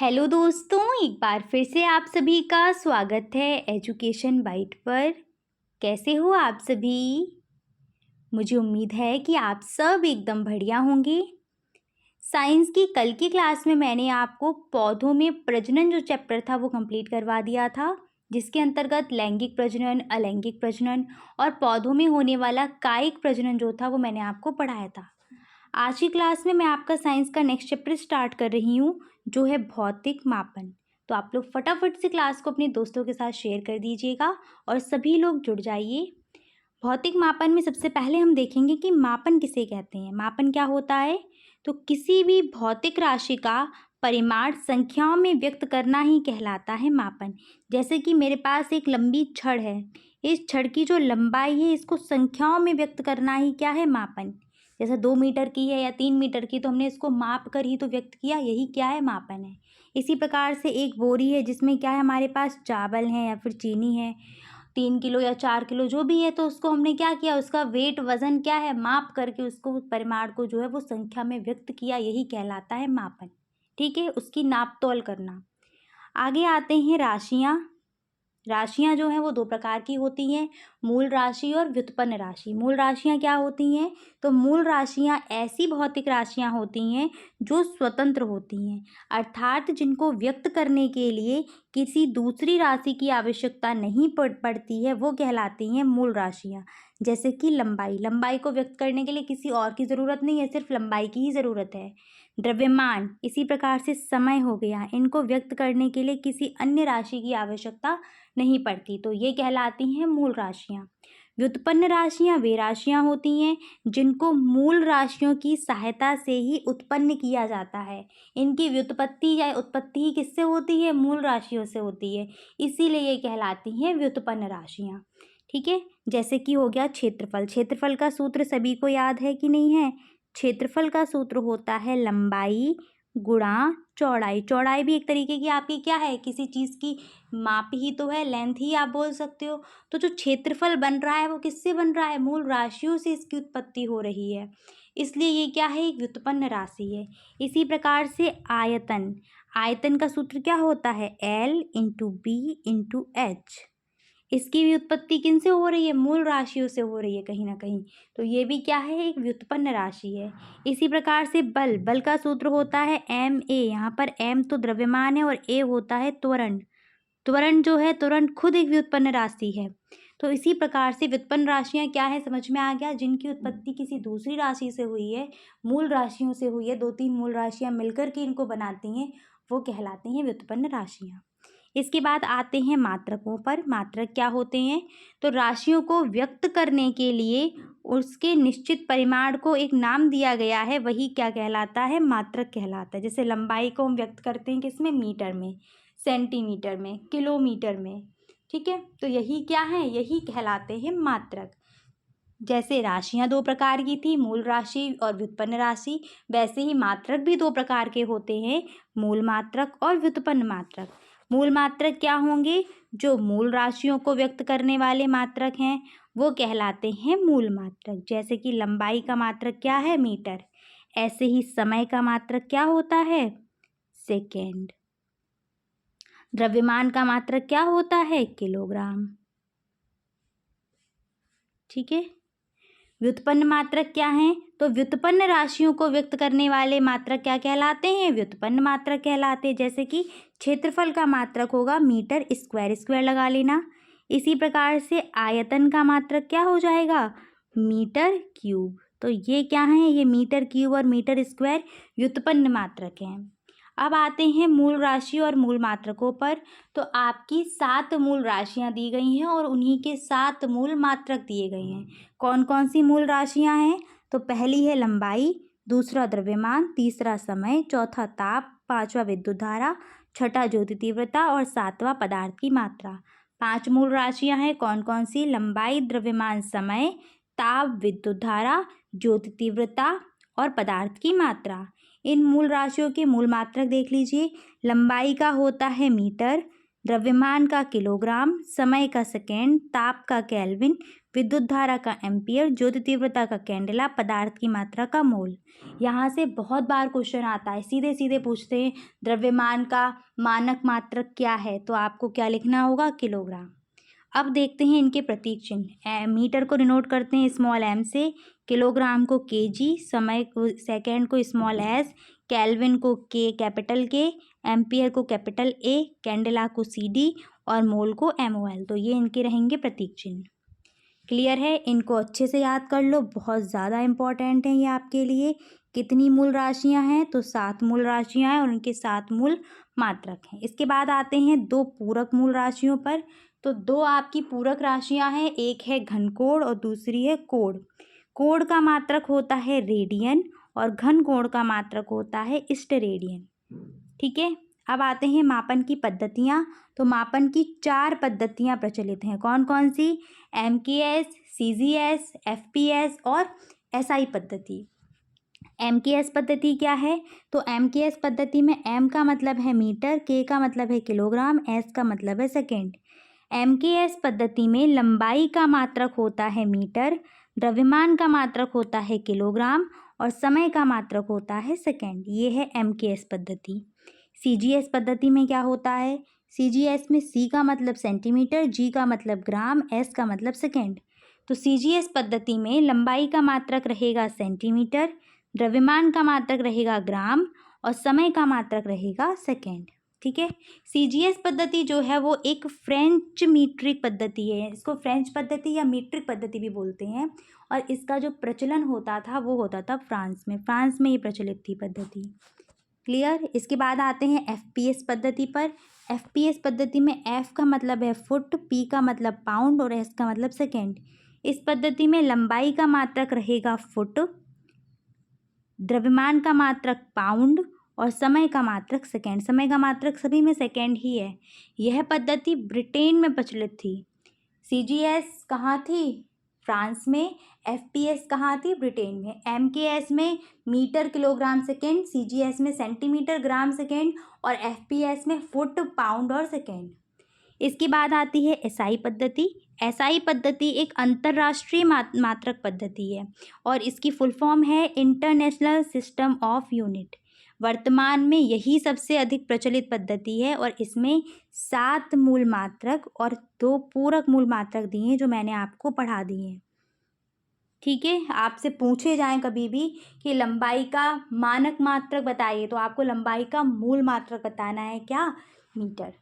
Hello दोस्तों, एक बार फिर से आप सभी का स्वागत है एजुकेशन बाइट पर। कैसे हो आप सभी? मुझे उम्मीद है कि आप सब एकदम बढ़िया होंगे। साइंस की कल की क्लास में मैंने आपको पौधों में प्रजनन जो चैप्टर था वो कंप्लीट करवा दिया था, जिसके अंतर्गत लैंगिक प्रजनन, अलैंगिक प्रजनन और पौधों में होने वाला कायिक प्रजनन जो था वो मैंने आपको पढ़ाया था। आज की क्लास में मैं आपका साइंस का नेक्स्ट चैप्टर स्टार्ट कर रही हूँ, जो है भौतिक मापन। तो आप लोग फटाफट से क्लास को अपने दोस्तों के साथ शेयर कर दीजिएगा और सभी लोग जुड़ जाइए। भौतिक मापन में सबसे पहले हम देखेंगे कि मापन किसे कहते हैं। मापन क्या होता है? तो किसी भी भौतिक राशि का परिमाण संख्याओं में व्यक्त करना ही कहलाता है मापन। जैसे कि मेरे पास एक लंबी छड़ है, इस छड़ की जो लंबाई है इसको संख्याओं में व्यक्त करना ही क्या है? मापन। जैसे 2 मीटर की है या 3 मीटर की, तो हमने इसको माप कर ही तो व्यक्त किया, यही क्या है? मापन है। इसी प्रकार से एक बोरी है जिसमें क्या है, हमारे पास चावल है या फिर चीनी है, 3 किलो या 4 किलो जो भी है, तो उसको हमने क्या किया, उसका वेट वज़न क्या है, माप करके उसको परिमाण को जो है वो संख्या में व्यक्त किया, यही कहलाता है मापन। ठीक है, उसकी नाप-तौल करना। आगे आते हैं राशियाँ। राशियाँ जो हैं वो 2 प्रकार की होती हैं, मूल राशि और व्युत्पन्न राशि। मूल राशियाँ क्या होती हैं? तो मूल राशियाँ ऐसी भौतिक राशियाँ होती हैं जो स्वतंत्र होती हैं, अर्थात जिनको व्यक्त करने के लिए किसी दूसरी राशि की आवश्यकता नहीं पड़ती है, वो कहलाती हैं मूल राशियाँ। जैसे कि लंबाई, लंबाई को व्यक्त करने के लिए किसी और की ज़रूरत नहीं है, सिर्फ लंबाई की ही ज़रूरत है। द्रव्यमान, इसी प्रकार से समय हो गया, इनको व्यक्त करने के लिए किसी अन्य राशि की आवश्यकता नहीं पड़ती, तो ये कहलाती हैं मूल राशियाँ। व्युत्पन्न राशियाँ वे राशियाँ होती हैं जिनको मूल राशियों की सहायता से ही उत्पन्न किया जाता है। इनकी व्युत्पत्ति या उत्पत्ति ही किससे होती है? मूल राशियों से होती है, इसीलिए ये कहलाती हैं व्युत्पन्न राशियाँ। ठीक है, जैसे कि हो गया क्षेत्रफल। क्षेत्रफल का सूत्र सभी को याद है कि नहीं है? क्षेत्रफल का सूत्र होता है लंबाई गुणा चौड़ाई। चौड़ाई भी एक तरीके की आपकी क्या है? किसी चीज़ की माप ही तो है, लेंथ ही आप बोल सकते हो। तो जो क्षेत्रफल बन रहा है वो किससे बन रहा है? मूल राशियों से इसकी उत्पत्ति हो रही है, इसलिए ये क्या है? एक व्युत्पन्न राशि है। इसी प्रकार से आयतन, आयतन का सूत्र क्या होता है? L into B into H. इसकी भी उत्पत्ति किन से हो रही है? मूल राशियों से हो रही है कहीं ना कहीं, तो ये भी क्या है? एक व्युत्पन्न राशि है। इसी प्रकार से बल, बल का सूत्र होता है ma। यहाँ पर m तो द्रव्यमान है और a होता है त्वरण। त्वरण जो है, त्वरण खुद एक व्युत्पन्न राशि है। तो इसी प्रकार से व्युत्पन्न राशियाँ क्या है, समझ में आ गया? जिनकी उत्पत्ति किसी दूसरी राशि से हुई है, मूल राशियों से हुई है, 2-3 मूल राशियाँ मिलकर के इनको बनाती हैं, वो कहलाती हैं व्युत्पन्न राशियाँ। इसके बाद आते हैं मात्रकों पर। मात्रक क्या होते हैं? तो राशियों को व्यक्त करने के लिए उसके निश्चित परिमाण को एक नाम दिया गया है, वही क्या कहलाता है? मात्रक कहलाता है। जैसे लंबाई को हम व्यक्त करते हैं किसमें? मीटर में, सेंटीमीटर में, किलोमीटर में। ठीक है, तो यही क्या है? यही कहलाते हैं मात्रक। जैसे राशियाँ 2 प्रकार की थी, मूल राशि और व्युत्पन्न राशि, वैसे ही मात्रक भी 2 प्रकार के होते हैं, मूल मात्रक और व्युत्पन्न मात्रक। मूल मात्रक क्या होंगे? जो मूल राशियों को व्यक्त करने वाले मात्रक हैं, वो कहलाते हैं मूल मात्रक। जैसे कि लंबाई का मात्रक क्या है? मीटर। ऐसे ही समय का मात्रक क्या होता है? सेकेंड। द्रव्यमान का मात्रक क्या होता है? किलोग्राम। ठीक है, व्युत्पन्न मात्रक क्या हैं? तो व्युत्पन्न राशियों को व्यक्त करने वाले मात्रक क्या कहलाते हैं? व्युत्पन्न मात्रक कहलाते हैं। जैसे कि क्षेत्रफल का मात्रक होगा मीटर स्क्वायर, स्क्वायर लगा लेना। इसी प्रकार से आयतन का मात्रक क्या हो जाएगा? Metre cube. तो ये क्या है? ये मीटर क्यूब और मीटर स्क्वायर व्युत्पन्न मात्रक हैं। अब आते हैं मूल राशि और मूल मात्रकों पर। तो आपकी 7 मूल राशियां दी गई हैं और उन्हीं के 7 मूल मात्रक दिए गए हैं। कौन कौन सी मूल राशियां हैं? तो पहली है लंबाई, दूसरा द्रव्यमान, तीसरा समय, चौथा ताप, पांचवा विद्युत धारा, छठा ज्योति तीव्रता और सातवां पदार्थ की मात्रा। 5 मूल राशियां हैं, कौन कौन सी? लंबाई, द्रव्यमान, समय, ताप, विद्युत धारा, ज्योति तीव्रता और पदार्थ की मात्रा। इन मूल राशियों के मूल मात्रक देख लीजिए। लंबाई का होता है मीटर, द्रव्यमान का किलोग्राम, समय का सेकेंड, ताप का केल्विन, विद्युत धारा का एम्पियर, ज्योति तीव्रता का कैंडेला, पदार्थ की मात्रा का मोल। यहाँ से बहुत बार क्वेश्चन आता है, सीधे सीधे पूछते हैं द्रव्यमान का मानक मात्रक क्या है, तो आपको क्या लिखना होगा, किलोग्राम। अब देखते हैं इनके प्रतीक चिन्ह। मीटर को डिनोट करते हैं स्मॉल m से, किलोग्राम को kg, समय को सेकेंड को स्मॉल s, केल्विन को k कैपिटल K, एम्पियर को कैपिटल A, कैंडेला को CD और मोल को MOL। तो ये इनके रहेंगे प्रतीक चिन्ह। क्लियर है, इनको अच्छे से याद कर लो, बहुत ज़्यादा इम्पॉर्टेंट है ये आपके लिए। कितनी मूल राशियां हैं, तो 7 मूल राशियां हैं और उनके 7 मूल मात्रक हैं। इसके बाद आते हैं 2 पूरक मूल राशियों पर। तो 2 आपकी पूरक राशियां हैं, एक है घनकोण और दूसरी है कोण। कोण का मात्रक होता है रेडियन और घनकोण का मात्रक होता है स्टेरेडियन। ठीक है, अब आते हैं मापन की पद्धतियाँ। तो मापन की 4 पद्धतियाँ प्रचलित हैं। कौन कौन सी, MKS, CGS, FPS और SI पद्धति। MKS पद्धति क्या है, तो MKS पद्धति में M का मतलब है मीटर, K का मतलब है किलोग्राम, S का मतलब है सेकेंड। MKS पद्धति में लंबाई का मात्रक होता है मीटर, द्रव्यमान का मात्रक होता है किलोग्राम और समय का मात्रक होता है सेकेंड। ये है MKS पद्धति। CGS पद्धति में क्या होता है, CGS में C का मतलब सेंटीमीटर, G का मतलब ग्राम, S का मतलब सेकेंड। तो CGS पद्धति में लंबाई का मात्रक रहेगा सेंटीमीटर, द्रव्यमान का मात्रक रहेगा ग्राम और समय का मात्रक रहेगा सेकेंड। ठीक है, CGS पद्धति जो है वो एक फ्रेंच मीट्रिक पद्धति है। इसको फ्रेंच पद्धति या मीट्रिक पद्धति भी बोलते हैं और इसका जो प्रचलन होता था वो होता था फ्रांस में। फ्रांस में ये प्रचलित थी पद्धति। क्लियर। इसके बाद आते हैं FPS पद्धति पर। FPS पद्धति में F का मतलब है फुट, P का मतलब पाउंड और S का मतलब सेकेंड। इस पद्धति में लंबाई का मात्रक रहेगा फुट, द्रव्यमान का मात्रक पाउंड और समय का मात्रक सेकेंड। समय का मात्रक सभी में सेकेंड ही है। यह पद्धति ब्रिटेन में प्रचलित थी। CGS कहाँ थी, फ्रांस में। FPS कहाँ थी, ब्रिटेन में। MKS में मीटर किलोग्राम सेकेंड, CGS में सेंटीमीटर ग्राम सेकेंड और FPS में फुट पाउंड और सेकेंड। इसके बाद आती है SI पद्धति। SI पद्धति एक अंतर्राष्ट्रीय मात्रक पद्धति है और इसकी फुल फॉर्म है इंटरनेशनल सिस्टम ऑफ यूनिट। वर्तमान में यही सबसे अधिक प्रचलित पद्धति है और इसमें 7 मूल मात्रक और 2 पूरक मूल मात्रक दिए हैं जो मैंने आपको पढ़ा दिए हैं। ठीक है, आपसे पूछे जाएं कभी भी कि लंबाई का मानक मात्रक बताइए, तो आपको लंबाई का मूल मात्रक बताना है क्या, मीटर।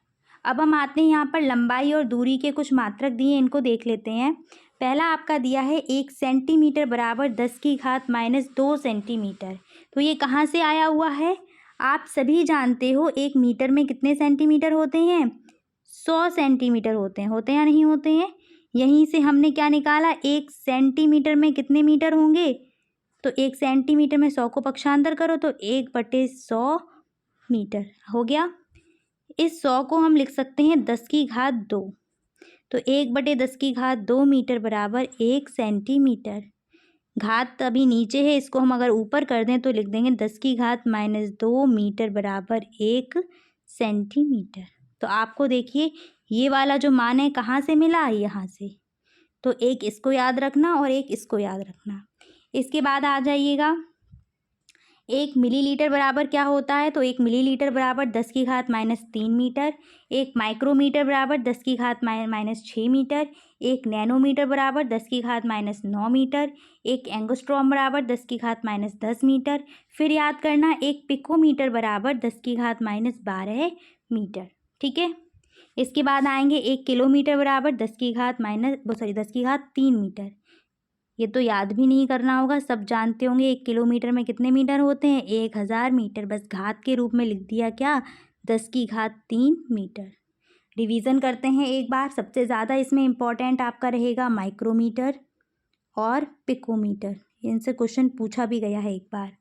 अब हम आते हैं यहाँ पर लंबाई और दूरी के कुछ मात्रक दिए, इनको देख लेते हैं। पहला आपका दिया है 1 सेंटीमीटर बराबर 10⁻² सेंटीमीटर। तो ये कहाँ से आया हुआ है, आप सभी जानते हो 1 मीटर में कितने सेंटीमीटर होते हैं, 100 सेंटीमीटर होते हैं या नहीं होते हैं। यहीं से हमने क्या निकाला, 1 सेंटीमीटर में कितने मीटर होंगे, तो 1 सेंटीमीटर में 100 को पक्षांतर करो तो 1/100 मीटर हो गया। इस 100 को हम लिख सकते हैं 10⁻²। तो 1/10⁻² मीटर बराबर 1 सेंटीमीटर। घात अभी नीचे है, इसको हम अगर ऊपर कर दें तो लिख देंगे 10⁻² मीटर बराबर 1 सेंटीमीटर। तो आपको देखिए ये वाला जो मान है कहाँ से मिला, यहाँ से। तो एक इसको याद रखना और एक इसको याद रखना। इसके बाद आ जाइएगा 1 मिलीलीटर बराबर क्या होता है, तो 1 मिलीलीटर बराबर 10⁻³ मीटर। 1 माइक्रोमीटर बराबर 10⁻⁻6 मीटर। 1 नैनोमीटर बराबर 10⁻⁹ मीटर। 1 एंगस्ट्रॉम बराबर 10⁻⁻10 मीटर। फिर याद करना 1 पिकोमीटर बराबर 10⁻12 मीटर। ठीक है, इसके बाद आएंगे 1 किलोमीटर बराबर 10⁻3 मीटर। ये तो याद भी नहीं करना होगा, सब जानते होंगे 1 किलोमीटर में कितने मीटर होते हैं, 1000 मीटर। बस घात के रूप में लिख दिया क्या, 10⁻3 मीटर। रिवीजन करते हैं एक बार। सबसे ज़्यादा इसमें इम्पॉर्टेंट आपका रहेगा माइक्रोमीटर और पिकोमीटर। इनसे क्वेश्चन पूछा भी गया है एक बार।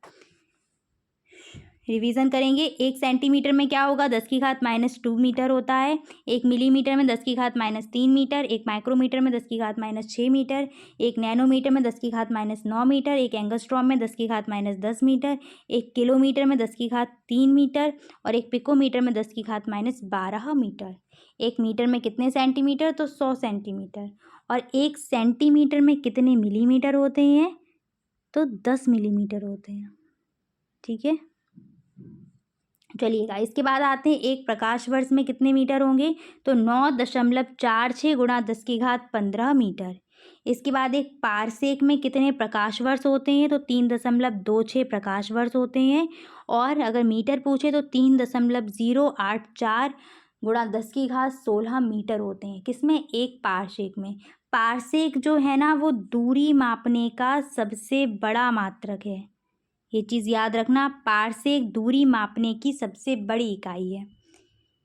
रिवीजन करेंगे। 1 सेंटीमीटर में क्या होगा, 10 की घात -2 मीटर होता है। 1 मिलीमीटर में 10 की घात -3 मीटर। 1 माइक्रोमीटर में 10 की घात -6 मीटर। 1 नैनोमीटर में 10 की घात -9 मीटर। 1 एंगस्ट्रॉम में 10 की घात -10 मीटर। 1 किलोमीटर में 10 की घात 3 मीटर और 1 पिकोमीटर में 10 की घात -12 मीटर। 1 मीटर में कितने सेंटीमीटर, तो 100 सेंटीमीटर। और 1 सेंटीमीटर में कितने मिलीमीटर होते हैं, तो 10 मिलीमीटर होते हैं। ठीक है, चलिएगा इसके बाद आते हैं एक प्रकाश वर्ष में कितने मीटर होंगे, तो 9.46 गुणा 10 की घात 15 मीटर। इसके बाद एक पारसेक में कितने प्रकाश वर्ष होते हैं, तो 3.26 प्रकाश वर्ष होते हैं। और अगर मीटर पूछे तो 3.084 गुणा 10 की घात 16 मीटर होते हैं। किसमें, एक पारसेक में। पारसेक जो है ना, वो दूरी मापने का सबसे बड़ा मात्रक है। ये चीज़ याद रखना, पारसेक दूरी मापने की सबसे बड़ी इकाई है।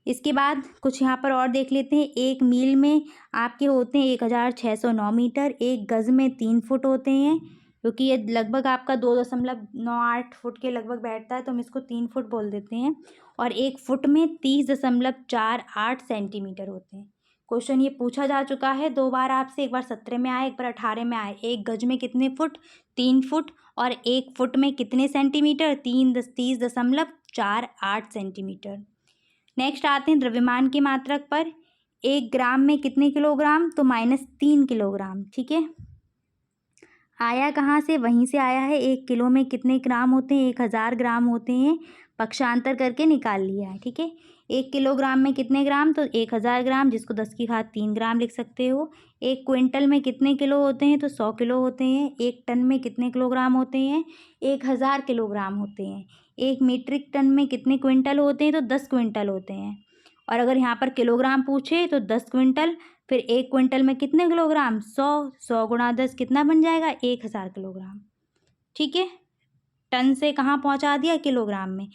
इसके बाद कुछ यहाँ पर और देख लेते हैं। 1 मील में आपके होते हैं 1609 मीटर। 1 गज में 3 फुट होते हैं, क्योंकि ये लगभग आपका 2.98 फुट के लगभग बैठता है, तो हम इसको 3 फुट बोल देते हैं। और 1 फुट में 30.48 सेंटीमीटर होते हैं। क्वेश्चन ये पूछा जा चुका है 2 बार आपसे, एक बार 17 में आया, एक बार 18 में आया। 1 गज में कितने फुट, 3 फुट। और 1 फुट में कितने सेंटीमीटर, 30.48 सेंटीमीटर। नेक्स्ट आते हैं द्रव्यमान की मात्रक पर। 1 ग्राम में कितने किलोग्राम, तो -3 किलोग्राम। ठीक है, आया कहाँ से, वहीं से आया है। 1 किलो में कितने ग्राम होते हैं, 1000 ग्राम होते हैं। पक्षांतर करके निकाल लिया है। ठीक है, 1 किलोग्राम में कितने ग्राम, तो 1000 ग्राम, जिसको 10 की घात 3 ग्राम लिख सकते हो। 1 क्विंटल में कितने किलो होते हैं, तो 100 किलो होते हैं। 1 टन में कितने किलोग्राम होते हैं, 1000 किलोग्राम होते हैं। 1 मीट्रिक टन में कितने क्विंटल होते हैं, तो 10 क्विंटल होते हैं। और अगर यहाँ पर किलोग्राम पूछे तो 10 क्विंटल। फिर 1 क्विंटल में कितने किलोग्राम, 100 गुणा 10 कितना बन जाएगा, 1000 किलोग्राम। ठीक है, टन से कहाँ पहुँचा दिया, किलोग्राम में।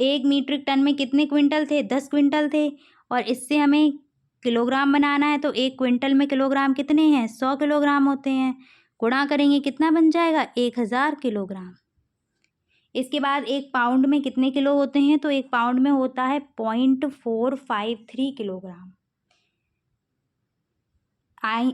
1 मीट्रिक टन में कितने क्विंटल थे, 10 क्विंटल थे। और इससे हमें किलोग्राम बनाना है, तो 1 क्विंटल में किलोग्राम कितने हैं, 100 किलोग्राम होते हैं। गुणा करेंगे कितना बन जाएगा, 1000 किलोग्राम। इसके बाद 1 पाउंड में कितने किलो होते हैं, तो 1 पाउंड में होता है 0.453 किलोग्राम।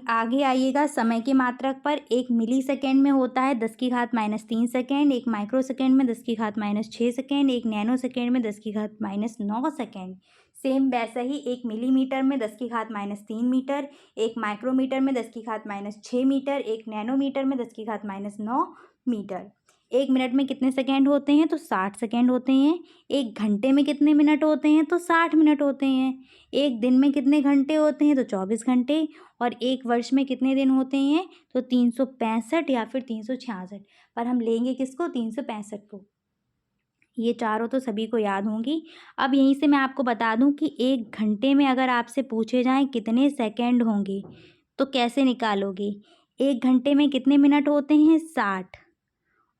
आगे आइएगा समय की मात्रक पर। 1 मिली सेकेंड में होता है 10 की घात -3 सेकेंड। 1 माइक्रो सेकेंड में 10 की घात -6 सेकेंड। 1 नैनो सेकेंड में 10 की घात -9 सेकेंड। सेम वैसा ही 1 मिलीमीटर में 10 की घात -3 मीटर। 1 माइक्रोमीटर में 10 की घात -6 मीटर। 1 नैनोमीटर में 10 की घात -9 मीटर। 1 मिनट में कितने सेकेंड होते हैं, तो 60 सेकेंड होते हैं। 1 घंटे में कितने मिनट होते हैं, तो 60 मिनट होते हैं। 1 दिन में कितने घंटे होते हैं, तो 24 घंटे। और 1 वर्ष में कितने दिन होते हैं, तो 365 या फिर 366। पर हम लेंगे किसको, 365 को। ये चारों तो सभी को याद होंगी। अब यहीं से मैं आपको बता दूं कि 1 घंटे में अगर आपसे पूछे जाएं कितने सेकंड होंगे, तो कैसे निकालोगे। 1 घंटे में कितने मिनट होते हैं, 60।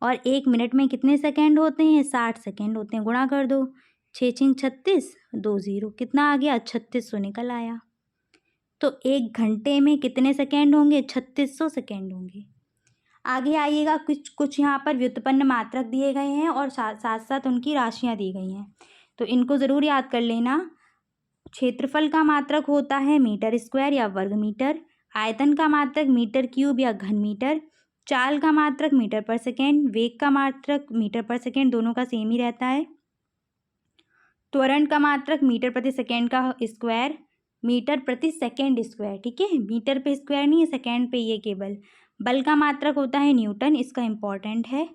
और 1 मिनट में कितने सेकंड होते हैं, 60 सेकंड होते हैं। गुणा कर दो, 6 6 36, 2 0, कितना आ गया, 3600 निकल आया। तो 1 घंटे में कितने सेकेंड होंगे, 3600 सेकेंड होंगे। आगे आइएगा, कुछ यहाँ पर व्युत्पन्न मात्रक दिए गए हैं और साथ साथ उनकी राशियाँ दी गई हैं, तो इनको ज़रूर याद कर लेना। क्षेत्रफल का मात्रक होता है मीटर स्क्वायर या वर्ग मीटर। आयतन का मात्रक मीटर क्यूब या घन मीटर। चाल का मात्रक मीटर पर सेकेंड। वेग का मात्रक मीटर पर सेकेंड, दोनों का सेम ही रहता है। त्वरण का मात्रक मीटर प्रति सेकेंड का स्क्वायर, मीटर प्रति सेकेंड स्क्वायर। ठीक है, मीटर पे स्क्वायर नहीं है, सेकेंड पे ये केवल। बल का मात्रक होता है न्यूटन, इसका इम्पॉर्टेंट है।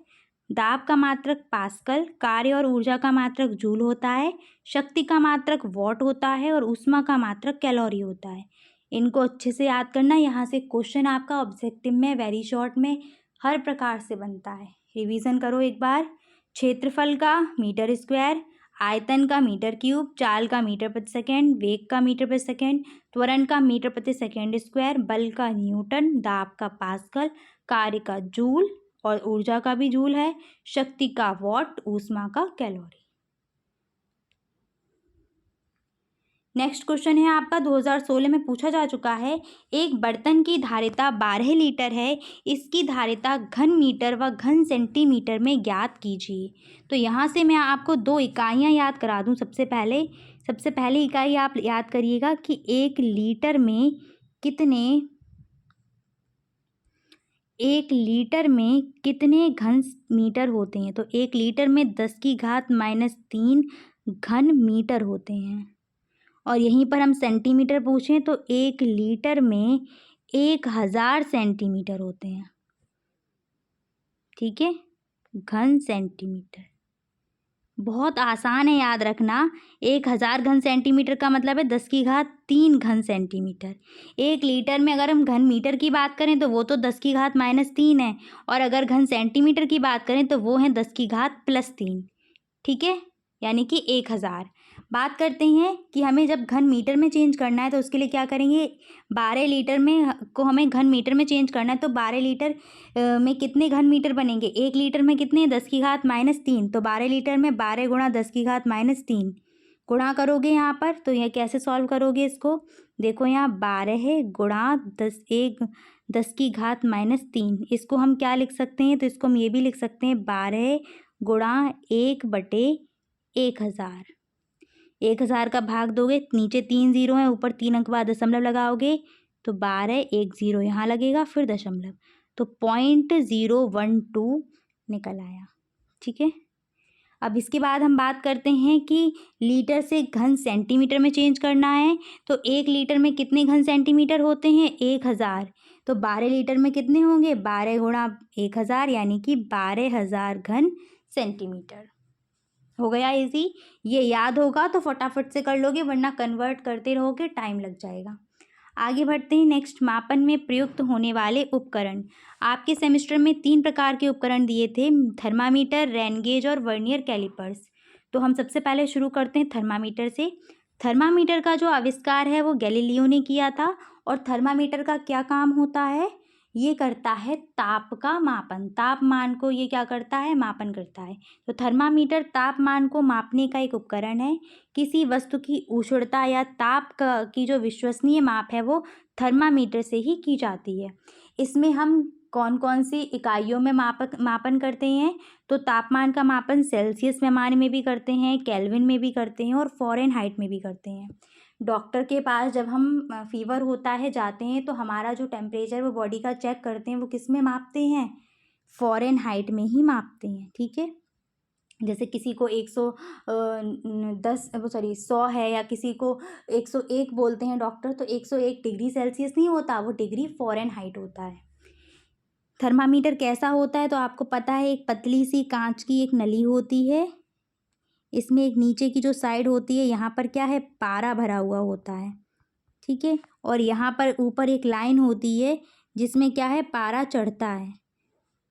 दाब का मात्रक पास्कल। कार्य और ऊर्जा का मात्रक जूल होता है। शक्ति का मात्रक वॉट होता है और ऊष्मा का मात्रक कैलोरी होता है। इनको अच्छे से याद करना, यहाँ से क्वेश्चन आपका ऑब्जेक्टिव में वेरी शॉर्ट में हर प्रकार से बनता है। रिवीजन करो एक बार। क्षेत्रफल का मीटर स्क्वायर, आयतन का मीटर क्यूब, चाल का मीटर प्रति सेकेंड, वेग का मीटर प्रति सेकेंड, त्वरण का मीटर प्रति सेकेंड स्क्वायर, बल का न्यूटन, दाब का पास्कल, कार्य का जूल और ऊर्जा का भी जूल है, शक्ति का वॉट, ऊष्मा का कैलोरी। नेक्स्ट क्वेश्चन है आपका 2016 में पूछा जा चुका है। एक बर्तन की धारिता 12 लीटर है, इसकी धारिता घन मीटर व घन सेंटीमीटर में ज्ञात कीजिए। तो यहाँ से मैं आपको दो इकाइयाँ याद करा दूँ। सबसे पहले इकाई आप याद करिएगा कि एक लीटर में कितने घन मीटर होते हैं। तो 1 लीटर में 10 की घात -3 घन मीटर होते हैं। और यहीं पर हम सेंटीमीटर पूछें तो 1 लीटर में 1000 सेंटीमीटर होते हैं। ठीक है, घन सेंटीमीटर बहुत आसान है याद रखना। 1000 घन सेंटीमीटर का मतलब है 10 की घात 3 घन सेंटीमीटर। 1 लीटर में अगर हम घन मीटर की बात करें तो वो तो 10 की घात -3 है, और अगर घन सेंटीमीटर की बात करें तो वो है 10 की घात +3। ठीक है, यानी कि 1000। बात करते हैं कि हमें जब घन मीटर में चेंज करना है तो उसके लिए क्या करेंगे। 12 लीटर में को हमें घन मीटर में चेंज करना है, तो 12 लीटर में कितने घन मीटर बनेंगे। 1 लीटर में कितने, 10 की घात -3। तो 12 लीटर में 12 गुणा 10 की घात -3 गुणा करोगे यहाँ पर। तो यह कैसे सॉल्व करोगे इसको, देखो यहाँ 12 गुणा 10 की घात -3, इसको हम क्या लिख सकते हैं। तो इसको हम ये भी लिख सकते हैं 12 गुणा 1/1000। 1000 का भाग दोगे, नीचे 3 जीरो हैं, ऊपर 3 अंक बाद दशमलव लगाओगे तो 12 1 0 यहाँ लगेगा, फिर दशमलव, तो 0.012 निकल आया। ठीक है, अब इसके बाद हम बात करते हैं कि लीटर से घन सेंटीमीटर में चेंज करना है। तो 1 लीटर में कितने घन सेंटीमीटर होते हैं, 1000। तो 12 लीटर में कितने होंगे, 12 गुणा 1000 यानी कि 12000 घन सेंटीमीटर। हो गया इजी। ये याद होगा तो फटाफट से कर लोगे, वरना कन्वर्ट करते रहोगे टाइम लग जाएगा। आगे बढ़ते हैं नेक्स्ट, मापन में प्रयुक्त होने वाले उपकरण। आपके सेमेस्टर में 3 प्रकार के उपकरण दिए थे, थर्मामीटर, रेन गेज और वर्नियर कैलिपर्स। तो हम सबसे पहले शुरू करते हैं थर्मामीटर से। थर्मामीटर का जो आविष्कार है वो गैलीलियो ने किया था। और थर्मामीटर का क्या काम होता है, ये करता है ताप का मापन। तापमान को ये क्या करता है, मापन करता है। तो थर्मामीटर तापमान को मापने का एक उपकरण है। किसी वस्तु की उष्णता या ताप की जो विश्वसनीय माप है वो थर्मामीटर से ही की जाती है। इसमें हम कौन कौन सी इकाइयों में मापन करते हैं। तो तापमान का मापन सेल्सियस पैमाने में भी करते हैं, केल्विन में भी करते हैं और फ़ारेनहाइट में भी करते हैं। डॉक्टर के पास जब हम फीवर होता है जाते हैं तो हमारा जो टेम्परेचर वो बॉडी का चेक करते हैं, वो किस में मापते हैं, फ़ारेनहाइट में ही मापते हैं। ठीक है, जैसे किसी को 100 है, या किसी को 101 बोलते हैं डॉक्टर, तो 101 डिग्री सेल्सियस नहीं होता, वो डिग्री फ़ारेनहाइट होता है। थर्मामीटर कैसा होता है तो आपको पता है, एक पतली सी कांच की एक नली होती है। इसमें एक नीचे की जो साइड होती है, यहाँ पर क्या है, पारा भरा हुआ होता है। ठीक है, और यहाँ पर ऊपर एक लाइन होती है जिसमें क्या है, पारा चढ़ता है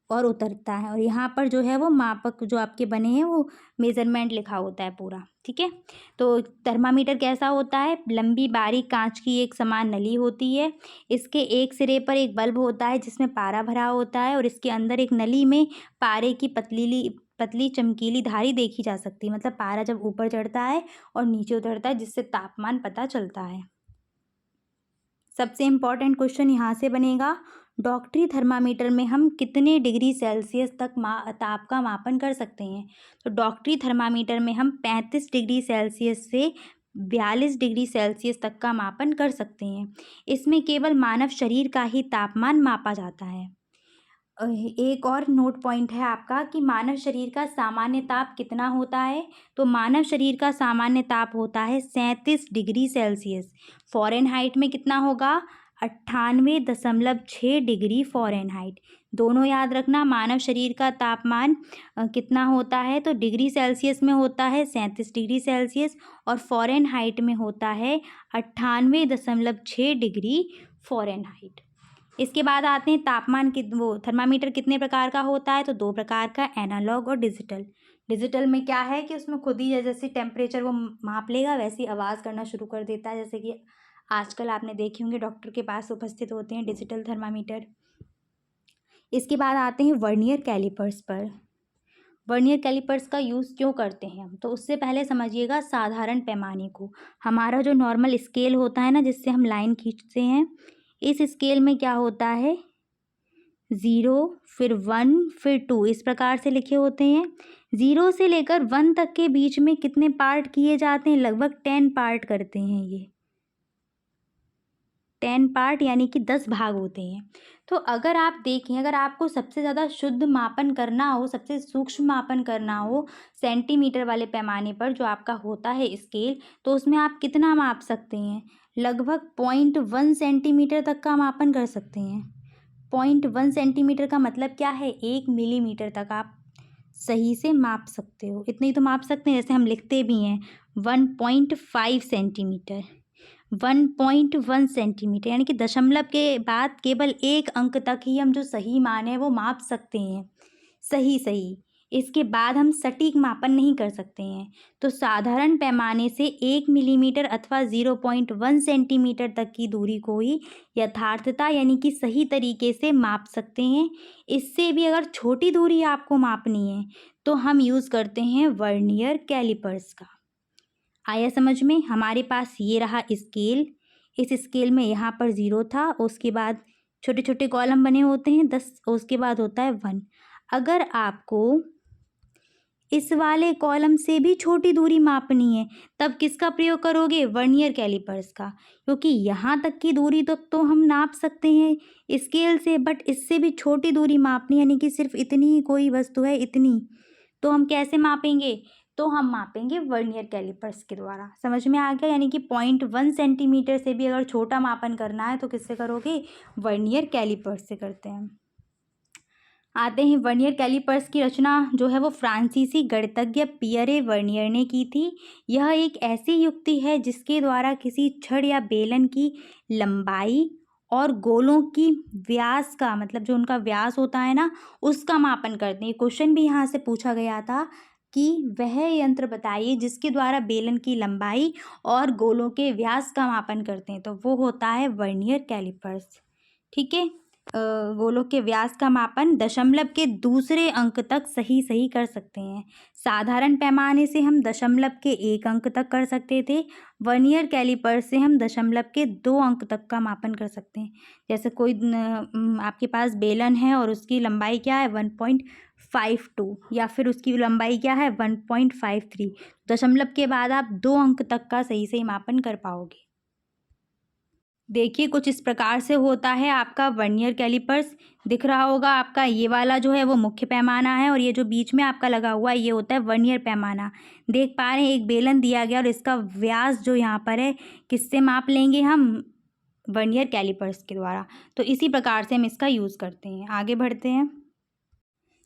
और उतरता है, और यहाँ पर जो है वो मापक जो आपके बने हैं वो मेज़रमेंट लिखा होता है पूरा। ठीक है, तो थर्मामीटर कैसा होता है, लंबी बारीक कांच की एक समान नली होती है। इसके एक सिरे पर एक बल्ब होता है जिसमें पारा भरा होता है, और इसके अंदर एक नली में पारे की पतली चमकीली धारी देखी जा सकती है। मतलब पारा जब ऊपर चढ़ता है और नीचे उतरता है, जिससे तापमान पता चलता है। सबसे इम्पॉर्टेंट क्वेश्चन यहाँ से बनेगा, डॉक्टरी थर्मामीटर में हम कितने डिग्री सेल्सियस तक ताप का मापन कर सकते हैं। तो डॉक्टरी थर्मामीटर में हम 35 डिग्री सेल्सियस से 42 डिग्री सेल्सियस तक का मापन कर सकते हैं। इसमें केवल मानव शरीर का ही तापमान मापा जाता है। एक और नोट पॉइंट है आपका कि मानव शरीर का सामान्य ताप कितना होता है। तो मानव शरीर का सामान्य ताप होता है 37 डिग्री सेल्सियस। फ़ारेनहाइट में कितना होगा, 98.6 डिग्री फ़ारेनहाइट। दोनों याद रखना, मानव शरीर का तापमान कितना होता है, तो डिग्री सेल्सियस में होता है 37 डिग्री सेल्सियस, और फ़ारेनहाइट में होता है 98.6 डिग्री फ़ारेनहाइट। इसके बाद आते हैं तापमान की, वो थर्मामीटर कितने प्रकार का होता है। तो 2 प्रकार का, एनालॉग और डिजिटल। डिजिटल में क्या है कि उसमें खुद ही जैसे टेम्परेचर वो माप लेगा, वैसी आवाज़ करना शुरू कर देता है, जैसे कि आजकल आपने देखे होंगे डॉक्टर के पास उपस्थित होते हैं डिजिटल थर्मामीटर। इसके बाद आते हैं वर्नियर कैलिपर्स पर। वर्नियर कैलिपर्स का यूज़ क्यों करते हैं हम? तो उससे पहले समझिएगा साधारण पैमाने को। हमारा जो नॉर्मल स्केल होता है ना, जिससे हम लाइन खींचते हैं, इस स्केल में क्या होता है, 0 फिर 1 फिर 2 इस प्रकार से लिखे होते हैं। 0 से लेकर 1 तक के बीच में कितने पार्ट किए जाते हैं? लगभग 10 पार्ट करते हैं ये। 10 पार्ट यानी कि 10 भाग होते हैं। तो अगर आप देखें, अगर आपको सबसे ज़्यादा शुद्ध मापन करना हो, सबसे सूक्ष्म मापन करना हो सेंटीमीटर वाले पैमाने पर जो आपका होता है स्केल, तो उसमें आप कितना माप सकते हैं? लगभग 0.1 सेंटीमीटर तक का मापन कर सकते हैं। 0.1 सेंटीमीटर का मतलब क्या है? 1 मिलीमीटर तक आप सही से माप सकते हो। इतने ही तो माप सकते हैं, जैसे हम लिखते भी हैं 1.5 सेंटीमीटर, 1.1 सेंटीमीटर, यानी कि दशमलव के बाद केवल एक अंक तक ही हम जो सही मान है वो माप सकते हैं, सही। इसके बाद हम सटीक मापन नहीं कर सकते हैं। तो साधारण पैमाने से 1 मिलीमीटर अथवा 0.1 सेंटीमीटर तक की दूरी को ही यथार्थता यानी कि सही तरीके से माप सकते हैं। इससे भी अगर छोटी दूरी आपको मापनी है तो हम यूज़ करते हैं वर्नियर कैलिपर्स का। आया समझ में? हमारे पास ये रहा स्केल। इस स्केल में यहाँ पर 0 था, उसके बाद छोटे छोटे कॉलम बने होते हैं 10, उसके बाद होता है 1। अगर आपको इस वाले कॉलम से भी छोटी दूरी मापनी है, तब किसका प्रयोग करोगे? वर्नियर कैलिपर्स का, क्योंकि यहाँ तक की दूरी तक तो हम नाप सकते हैं स्केल से, बट इससे भी छोटी दूरी मापनी, यानी कि सिर्फ इतनी ही कोई वस्तु है, इतनी, तो हम कैसे मापेंगे? तो हम मापेंगे वर्नियर कैलिपर्स के द्वारा। समझ में आ गया? यानी कि 0.1 सेंटीमीटर से भी अगर छोटा मापन करना है तो किससे करोगे? वर्नियर कैलिपर्स से करते हैं। आते हैं, वर्नियर कैलिपर्स की रचना जो है वो फ्रांसीसी गणितज्ञ पियरे वर्नियर ने की थी। यह एक ऐसी युक्ति है जिसके द्वारा किसी छड़ या बेलन की लंबाई और गोलों की व्यास का, मतलब जो उनका व्यास होता है ना, उसका मापन करते हैं। क्वेश्चन भी यहाँ से पूछा गया था कि वह यंत्र बताइए जिसके द्वारा बेलन की लंबाई और गोलों के व्यास का मापन करते हैं, तो वो होता है वर्नियर कैलिपर्स। ठीक है, गोलों के व्यास का मापन दशमलव के दूसरे अंक तक सही कर सकते हैं। साधारण पैमाने से हम दशमलव के 1 अंक तक कर सकते थे, वर्नियर कैलिपर से हम दशमलव के 2 अंक तक का मापन कर सकते हैं। जैसे कोई आपके पास बेलन है और उसकी लंबाई क्या है? 1.52, या फिर उसकी लंबाई क्या है? 1.53। दशमलव के बाद आप 2 अंक तक का सही मापन कर पाओगे। देखिए, कुछ इस प्रकार से होता है आपका वर्नियर कैलिपर्स। दिख रहा होगा आपका ये वाला जो है वो मुख्य पैमाना है, और ये जो बीच में आपका लगा हुआ है ये होता है वर्नियर पैमाना। देख पा रहे हैं, एक बेलन दिया गया और इसका व्यास जो यहाँ पर है किससे माप लेंगे हम? वर्नियर कैलिपर्स के द्वारा। तो इसी प्रकार से हम इसका यूज़ करते हैं। आगे बढ़ते हैं।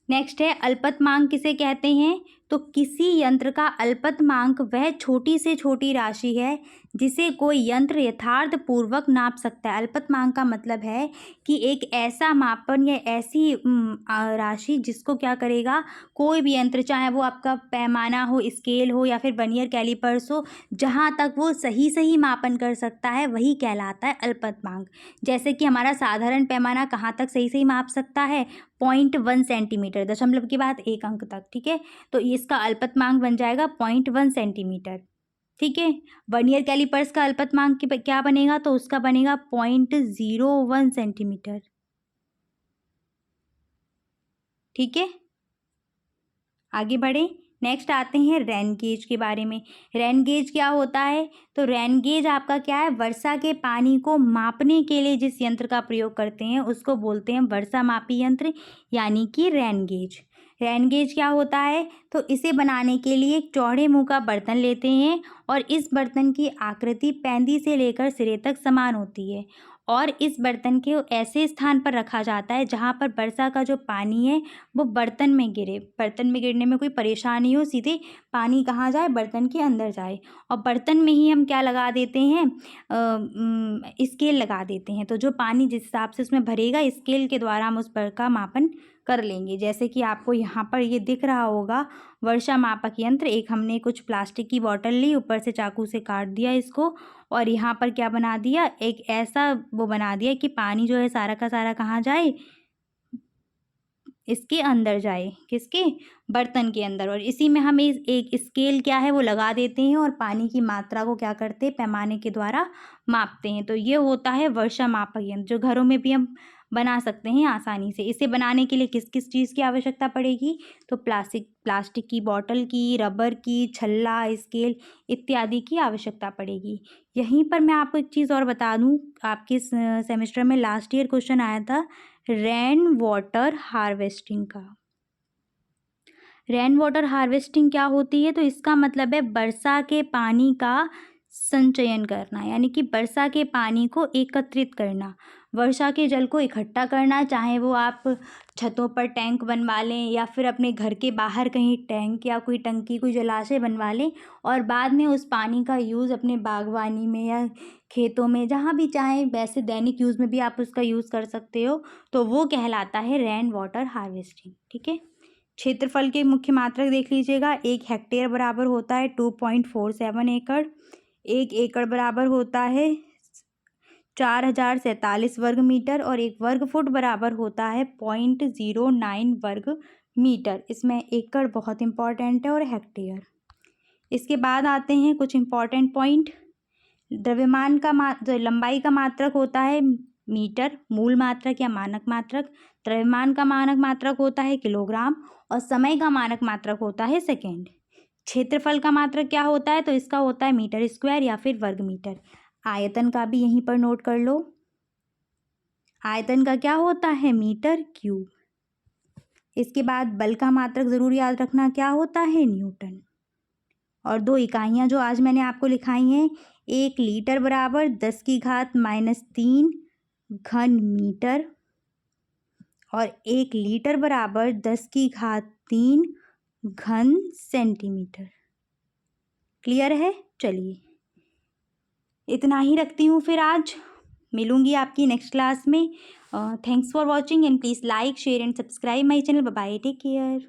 नेक्स्ट है, अल्पतमांक किसे कहते हैं? तो किसी यंत्र का अल्पतमांक वह छोटी से छोटी राशि है जिसे कोई यंत्र यथार्थ पूर्वक नाप सकता है। अल्पतमांक का मतलब है कि एक ऐसा मापन या ऐसी राशि जिसको क्या करेगा कोई भी यंत्र, चाहे वो आपका पैमाना हो, स्केल हो या फिर वर्नियर कैलिपर्स हो, जहाँ तक वो सही मापन कर सकता है वही कहलाता है अल्पतमांक। जैसे कि हमारा साधारण पैमाना कहाँ तक सही माप सकता है? 0.1 सेंटीमीटर, दशमलव के बाद 1 अंक तक। ठीक है, तो इसका अल्पतमांक बन जाएगा 0.1 सेंटीमीटर। ठीक है, वर्नियर कैलिपर्स का अल्पतमांक क्या बनेगा? तो उसका बनेगा 0.01 सेंटीमीटर। ठीक है, आगे बढ़े। नेक्स्ट आते हैं रेन गेज के बारे में। रेन गेज क्या होता है? तो रेन गेज आपका क्या है? वर्षा के पानी को मापने के लिए जिस यंत्र का प्रयोग करते हैं उसको बोलते हैं वर्षा मापी यंत्र, यानी कि रेन गेज। रेन गेज क्या होता है? तो इसे बनाने के लिए एक चौड़े मुंह का बर्तन लेते हैं, और इस बर्तन की आकृति पैंदी से लेकर सिरे तक समान होती है, और इस बर्तन के ऐसे स्थान पर रखा जाता है जहाँ पर वर्षा का जो पानी है वो बर्तन में गिरे, बर्तन में गिरने में कोई परेशानी हो, सीधे पानी कहाँ जाए? बर्तन के अंदर जाए। और बर्तन में ही हम क्या लगा देते हैं? स्केल लगा देते हैं। तो जो पानी जिस हिसाब से उसमें भरेगा, स्केल के द्वारा हम उस पर का मापन कर लेंगे। जैसे कि आपको यहाँ पर ये दिख रहा होगा वर्षा मापक यंत्र। एक हमने कुछ प्लास्टिक की बॉटल ली, ऊपर से चाकू से काट दिया इसको, और यहाँ पर क्या बना दिया? एक ऐसा वो बना दिया कि पानी जो है सारा का सारा कहाँ जाए? इसके अंदर जाए, किसके, बर्तन के अंदर। और इसी में हम एक स्केल क्या है वो लगा देते हैं और पानी की मात्रा को क्या करते हैं, पैमाने के द्वारा मापते हैं। तो ये होता है वर्षा मापक यंत्र, जो घरों में भी हम बना सकते हैं आसानी से। इसे बनाने के लिए किस किस चीज़ की आवश्यकता पड़ेगी, तो प्लास्टिक की बॉटल की, रबर की, छल्ला, स्केल इत्यादि की आवश्यकता पड़ेगी। यहीं पर मैं आपको एक चीज़ और बता दूं, आपके सेमेस्टर में लास्ट ईयर क्वेश्चन आया था रेन वाटर हार्वेस्टिंग का। रेन वाटर हार्वेस्टिंग क्या होती है, तो इसका मतलब है वर्षा के पानी का संचयन करना, यानी कि वर्षा के पानी को एकत्रित करना, वर्षा के जल को इकट्ठा करना। चाहे वो आप छतों पर टैंक बनवा लें या फिर अपने घर के बाहर कहीं टैंक या कोई टंकी, कोई जलाशय बनवा लें और बाद में उस पानी का यूज़ अपने बागवानी में या खेतों में, जहाँ भी चाहें, वैसे दैनिक यूज़ में भी आप उसका यूज़ कर सकते हो। तो वो कहलाता है रेन वाटर हार्वेस्टिंग। ठीक है। क्षेत्रफल के मुख्य मात्रक देख लीजिएगा। 1 हेक्टेयर बराबर होता है 2.47 एकड़। 1 एकड़ बराबर होता है 4047 वर्ग मीटर और 1 वर्ग फुट बराबर होता है 0.09 वर्ग मीटर। इसमें एकड़ बहुत इंपॉर्टेंट है और हेक्टेयर। इसके बाद आते हैं कुछ इंपॉर्टेंट पॉइंट। द्रव्यमान का जो लंबाई का मात्रक होता है मीटर, मूल मात्रक या मानक मात्रक। द्रव्यमान का मानक मात्रक होता है किलोग्राम और समय का मानक मात्रक होता है सेकेंड। क्षेत्रफल का मात्रक क्या होता है, तो इसका होता है मीटर स्क्वायर या फिर वर्ग मीटर। आयतन का भी यहीं पर नोट कर लो, आयतन का क्या होता है, मीटर क्यूब। इसके बाद बल का मात्रक ज़रूर याद रखना, क्या होता है, न्यूटन। और 2 इकाइयाँ जो आज मैंने आपको लिखाई हैं, 1 लीटर बराबर 10⁻³ घन मीटर और 1 लीटर बराबर 10⁻³ घन सेंटीमीटर। क्लियर है। चलिए इतना ही रखती हूँ, फिर आज मिलूँगी आपकी नेक्स्ट क्लास में। Thanks for watching and please like, share and subscribe my channel. Bye bye, take care.